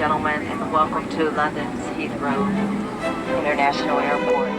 gentlemen, and welcome to London's Heathrow International Airport.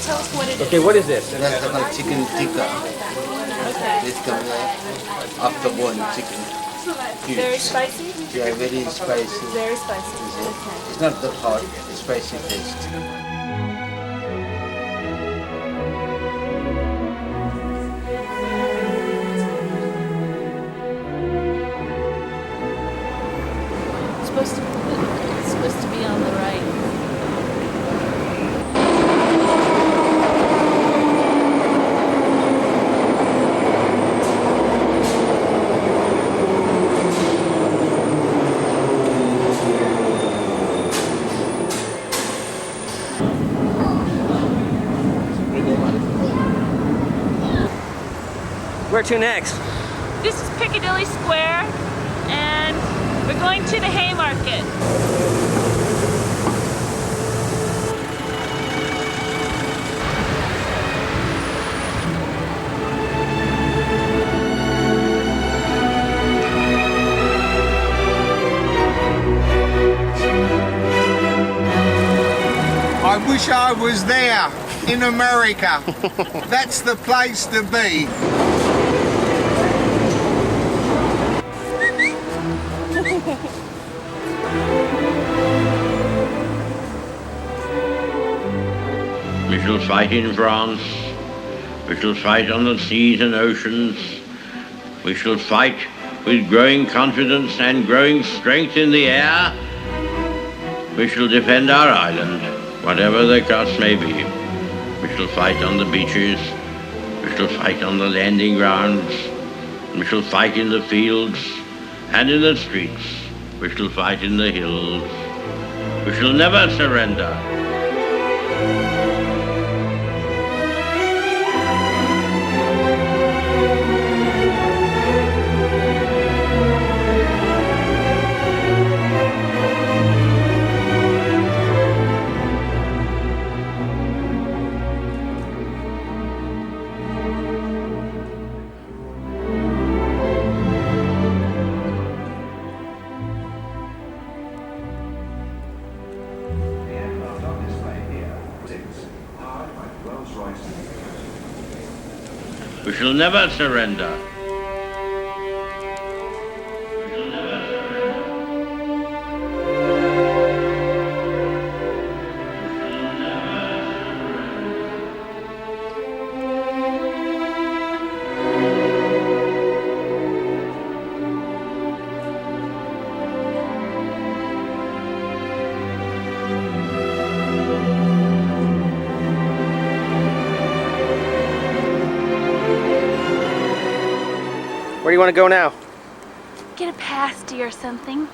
Tell us what it is. Okay, what is this? That's about chicken tikka. Okay. This comes after one chicken. Very spicy? Yeah, very spicy. Very spicy. Okay. It's not that hot, it's spicy taste. It's supposed to be on the right. Where to next? This is Piccadilly Square, and we're going to the Haymarket. I wish I was there in America. That's the place to be. We shall fight in France. We shall fight on the seas and oceans. We shall fight with growing confidence and growing strength in the air. We shall defend our island, whatever the cost may be. We shall fight on the beaches. We shall fight on the landing grounds. We shall fight in the fields and in the streets. We shall fight in the hills. We shall never surrender. We shall never surrender. Where do you want to go now? Get a pasty or something.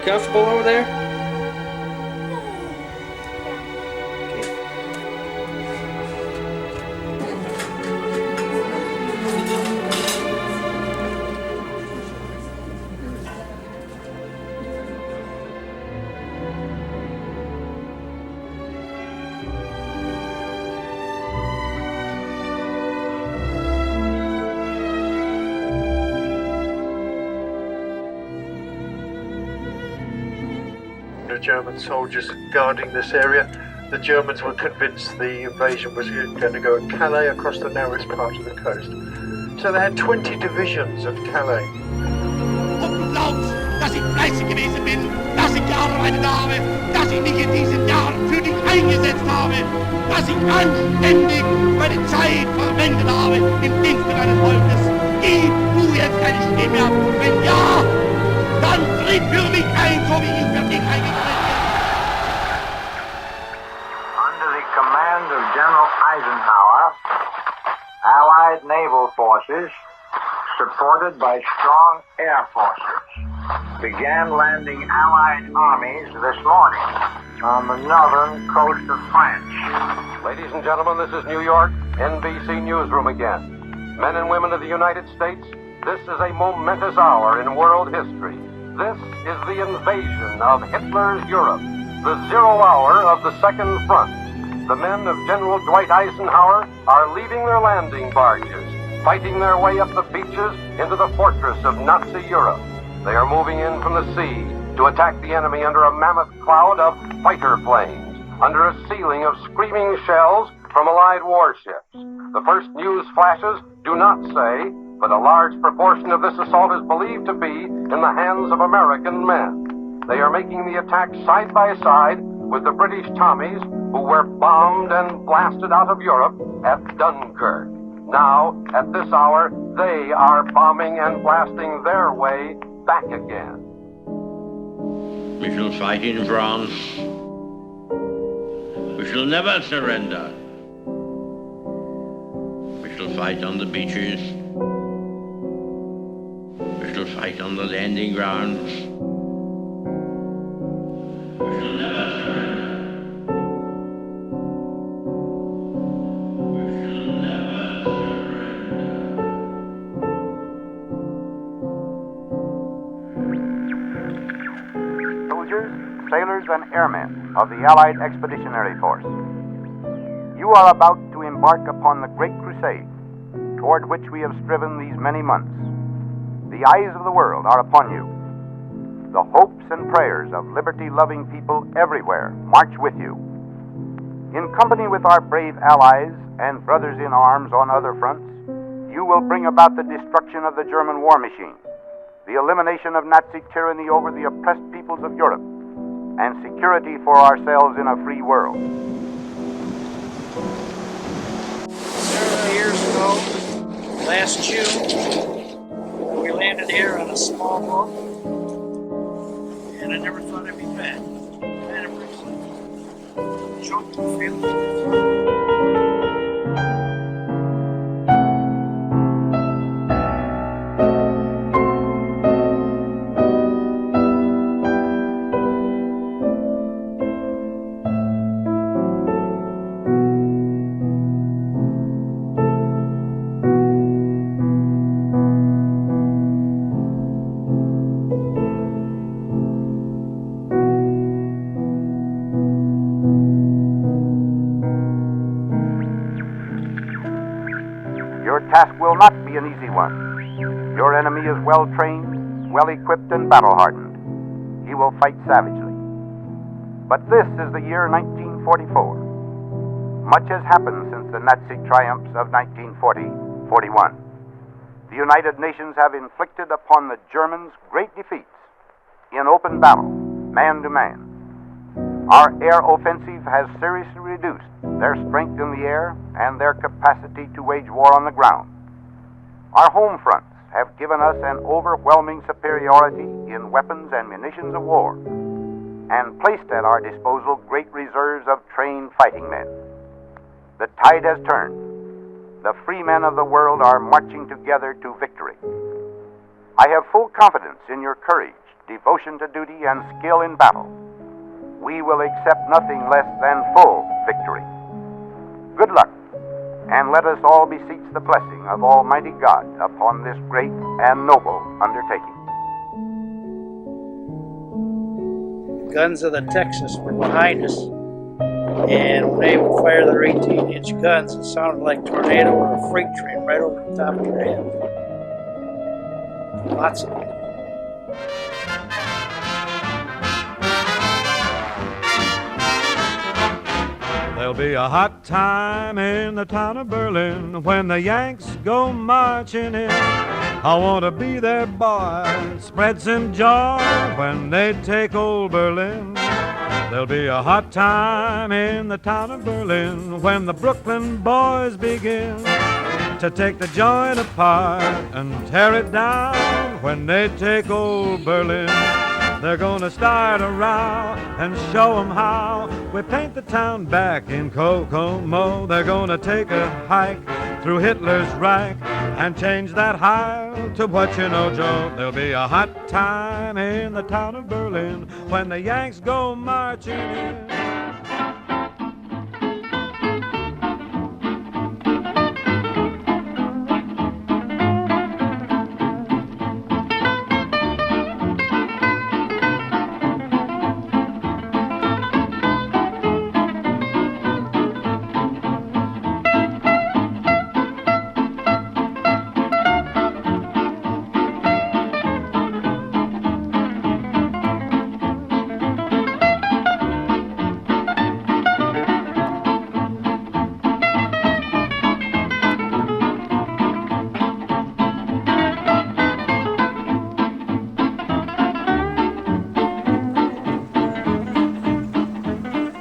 Comfortable over there? German soldiers guarding this area. The Germans were convinced the invasion was going to go at Calais across the narrowest part of the coast. So they had 20 divisions of Calais. Glaubt, dass ich fleißig gewesen bin, dass ich gearbeitet habe, dass ich mich in diesen Jahren für dich eingesetzt habe, dass ich anständig meine Zeit verwendet habe im Dienste meines Volkes. Gib du jetzt deine Stimme ab. Wenn ja, dann tritt für mich ein, so wie ich für dich eingetreten bin. Under the command of General Eisenhower, Allied naval forces, supported by strong air forces, began landing Allied armies this morning on the northern coast of France. Ladies and gentlemen, this is New York, NBC Newsroom again. Men and women of the United States, this is a momentous hour in world history. This is the invasion of Hitler's Europe, the 0 hour of the Second Front. The men of General Dwight Eisenhower are leaving their landing barges, fighting their way up the beaches into the fortress of Nazi Europe. They are moving in from the sea to attack the enemy under a mammoth cloud of fighter planes, under a ceiling of screaming shells from Allied warships. The first news flashes do not say, but a large proportion of this assault is believed to be in the hands of American men. They are making the attack side by side with the British Tommies who were bombed and blasted out of Europe at Dunkirk. Now, at this hour, they are bombing and blasting their way back again. We shall fight in France. We shall never surrender. We shall fight on the beaches. We shall fight on the landing grounds. We shall never surrender. We shall never surrender. Soldiers, sailors, and airmen of the Allied Expeditionary Force, you are about to embark upon the great crusade toward which we have striven these many months. The eyes of the world are upon you. The hopes and prayers of liberty-loving people everywhere march with you. In company with our brave allies and brothers in arms on other fronts, you will bring about the destruction of the German war machine, the elimination of Nazi tyranny over the oppressed peoples of Europe, and security for ourselves in a free world. Several years ago, last June, we landed here on a small boat, and I never thought I'd be back. Man, I'm choked and feeling. Your task will not be an easy one. Your enemy is well trained, well equipped, and battle hardened. He will fight savagely. But this is the year 1944. Much has happened since the Nazi triumphs of 1940-41. The United Nations have inflicted upon the Germans great defeats in open battle, man to man. Our air offensive has seriously reduced their strength in the air and their capacity to wage war on the ground. Our home fronts have given us an overwhelming superiority in weapons and munitions of war, and placed at our disposal great reserves of trained fighting men. The tide has turned. The free men of the world are marching together to victory. I have full confidence in your courage, devotion to duty, and skill in battle. We will accept nothing less than full victory. Good luck, and let us all beseech the blessing of Almighty God upon this great and noble undertaking. The guns of the Texas were behind us, and when they would fire their 18-inch guns, it sounded like a tornado or a freight train right over the top of your head. Lots of them. There'll be a hot time in the town of Berlin when the Yanks go marching in. I want to be their boy, spread some joy when they take old Berlin. There'll be a hot time in the town of Berlin when the Brooklyn boys begin to take the joint apart and tear it down when they take old Berlin. They're gonna start a row and show 'em how we paint the town back in Kokomo. They're gonna take a hike through Hitler's Reich and change that Heil to what you know, Joe. There'll be a hot time in the town of Berlin when the Yanks go marching in.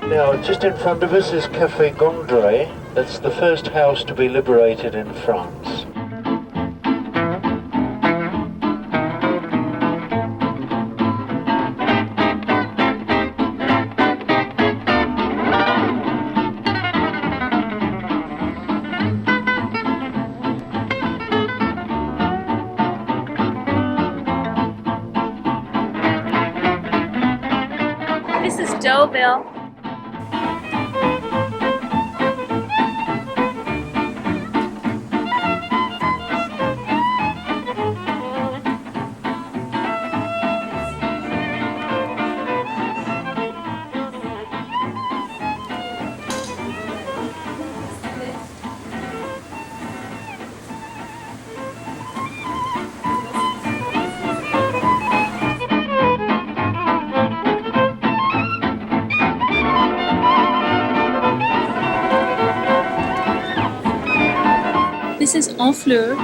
Now, just in front of us is Café Gondry. That's the first house to be liberated in France. This is Deauville. This is Honfleur.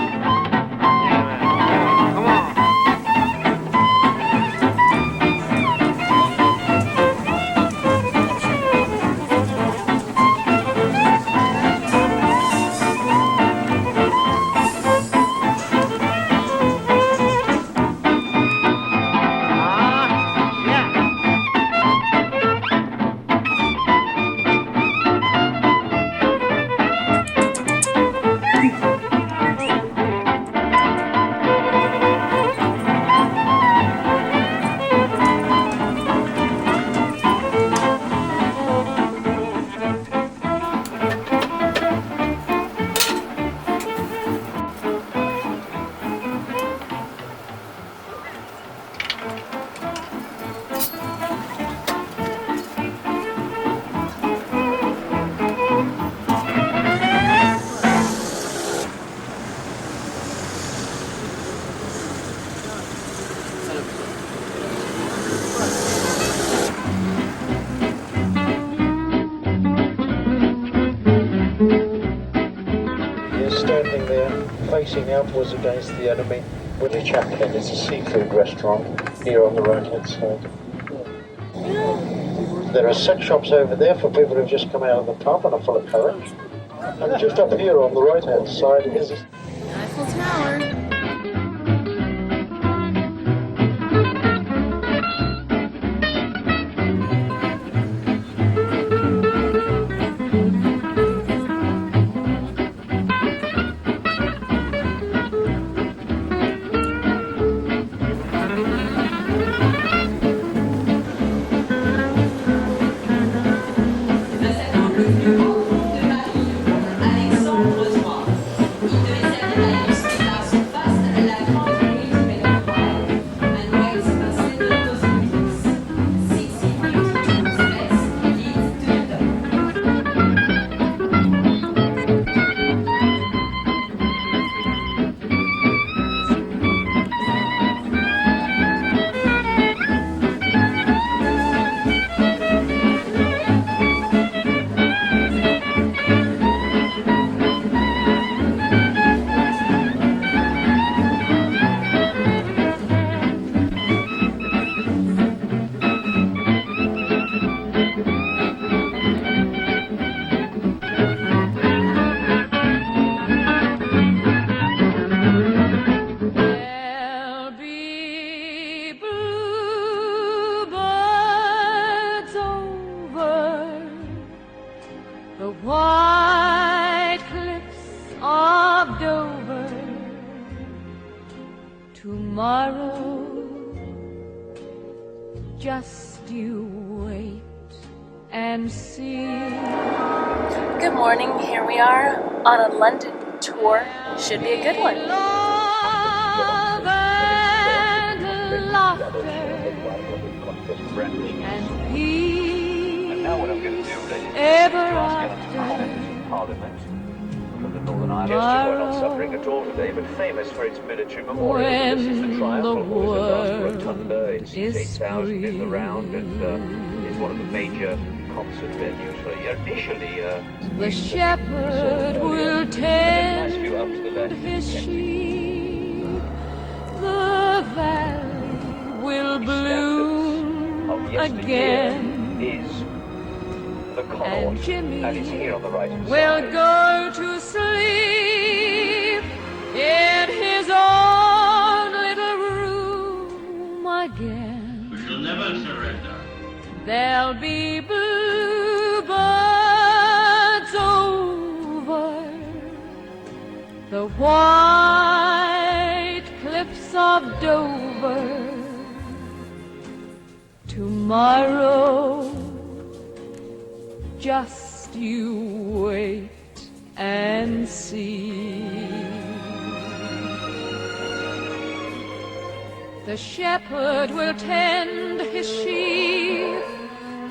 is standing there, facing outwards against the enemy. Willie Chaplin is a seafood restaurant here on the right-hand side. There are sex shops over there for people who've just come out of the pub and are full of courage. And just up here on the right-hand side is Eiffel Tower. Just you wait and see. Good morning, here we are on a London tour. Should be a good one. Love and laughter and peace. And now what I'm going to do, ladies and ever after Parliament from the Northern Ireland. We're not suffering at all today, but famous for its military memorial. This is the triumphal rotunda. It seats 8,000 in the round and is one of the major concert venues for initially. The shepherd will tend his sheep. The valley will bloom again. Is the Connaught, and it's here on the right hand will side. go to sleep in his own little room again. We shall never surrender. There'll be bluebirds over the white cliffs of Dover. Tomorrow, just you wait and see. The shepherd will tend his sheep.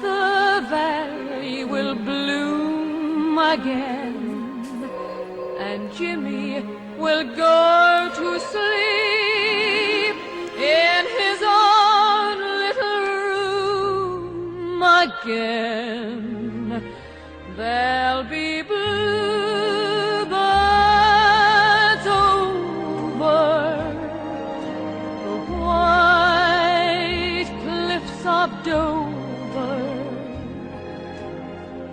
The valley will bloom again. And Jimmy will go to sleep in his own little room again. There'll be bluebirds over the white cliffs of Dover.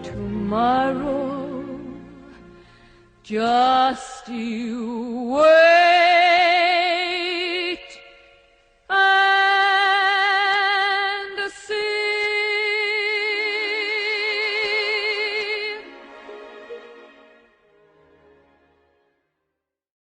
Tomorrow, just you wait.